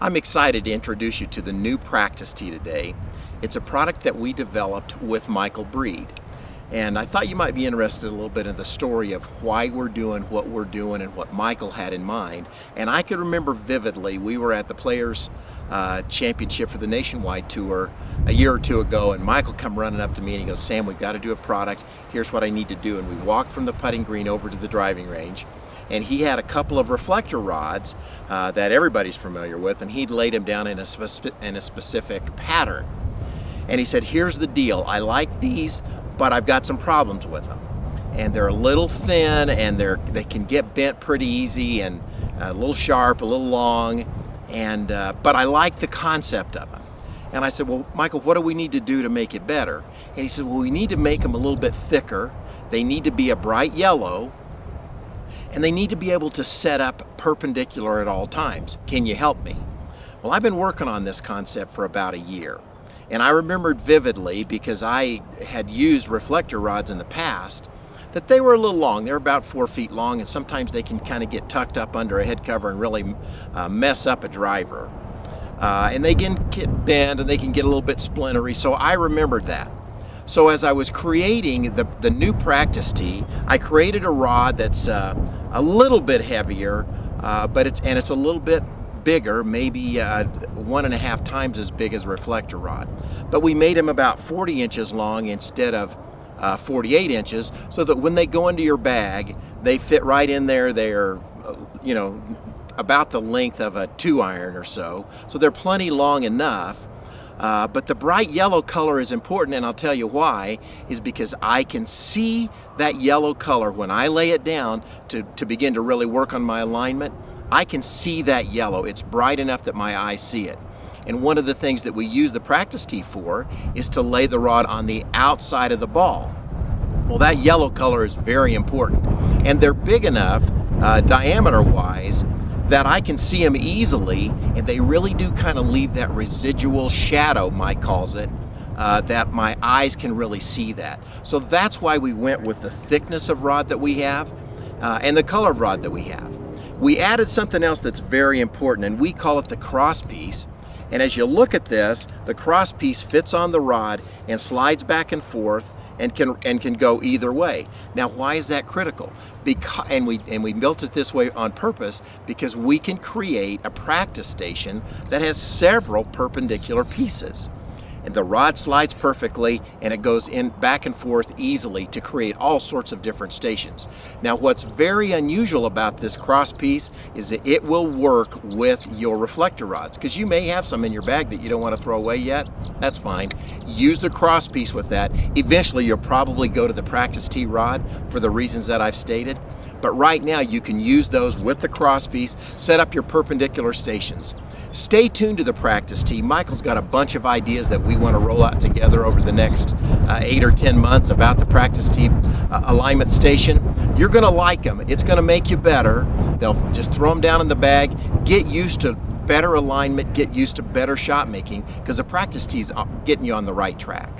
I'm excited to introduce you to the new practice tee today. It's a product that we developed with Michael Breed. And I thought you might be interested a little bit in the story of why we're doing what we're doing and what Michael had in mind. And I could remember vividly, we were at the Players Championship for the Nationwide Tour a year or two ago, and Michael come running up to me and he goes, "Sam, we've got to do a product. Here's what I need to do." And we walked from the putting green over to the driving range. And he had a couple of reflector rods that everybody's familiar with, and he'd laid them down in a specific pattern. And he said, "Here's the deal. I like these, but I've got some problems with them. And they're a little thin, and they can get bent pretty easy, and a little sharp, a little long, and but I like the concept of them." And I said, "Well, Michael, what do we need to do to make it better?" And he said, "Well, we need to make them a little bit thicker. They need to be a bright yellow, and they need to be able to set up perpendicular at all times. Can you help me?" Well, I've been working on this concept for about a year. And I remembered vividly, because I had used reflector rods in the past, that they were a little long. They're about 4 feet long, and sometimes they can kind of get tucked up under a head cover and really mess up a driver. And they can get bent, and they can get a little bit splintery, so I remembered that. So as I was creating the new practice tee, I created a rod that's a little bit heavier, but it's a little bit bigger, maybe 1.5 times as big as a reflector rod. But we made them about 40 inches long instead of 48 inches, so that when they go into your bag, they fit right in there. They're, you know, about the length of a 2-iron or so. So they're plenty long enough. But the bright yellow color is important, and I'll tell you why, is because I can see that yellow color when I lay it down to begin to really work on my alignment. I can see that yellow. It's bright enough that my eyes see it. And one of the things that we use the practice tee for is to lay the rod on the outside of the ball. Well, that yellow color is very important. And they're big enough, diameter-wise, that I can see them easily, and they really do kind of leave that residual shadow, Mike calls it, that my eyes can really see that. So that's why we went with the thickness of rod that we have and the color of rod that we have. We added something else that's very important, and we call it the cross piece. And as you look at this, the cross piece fits on the rod and slides back and forth and can go either way. Now, why is that critical? And we built it this way on purpose because we can create a practice station that has several perpendicular pieces. And the rod slides perfectly, and it goes in back and forth easily to create all sorts of different stations. Now, what's very unusual about this cross piece is that it will work with your reflector rods, because you may have some in your bag that you don't want to throw away yet. That's fine. Use the cross piece with that. Eventually, you'll probably go to the practice tee rod for the reasons that I've stated. But right now, you can use those with the cross piece, set up your perpendicular stations. Stay tuned to the practice tee. Michael's got a bunch of ideas that we want to roll out together over the next 8 or 10 months about the practice tee alignment station. You're going to like them. It's going to make you better. They'll just throw them down in the bag, get used to better alignment, get used to better shot making, because the practice tee's getting you on the right track.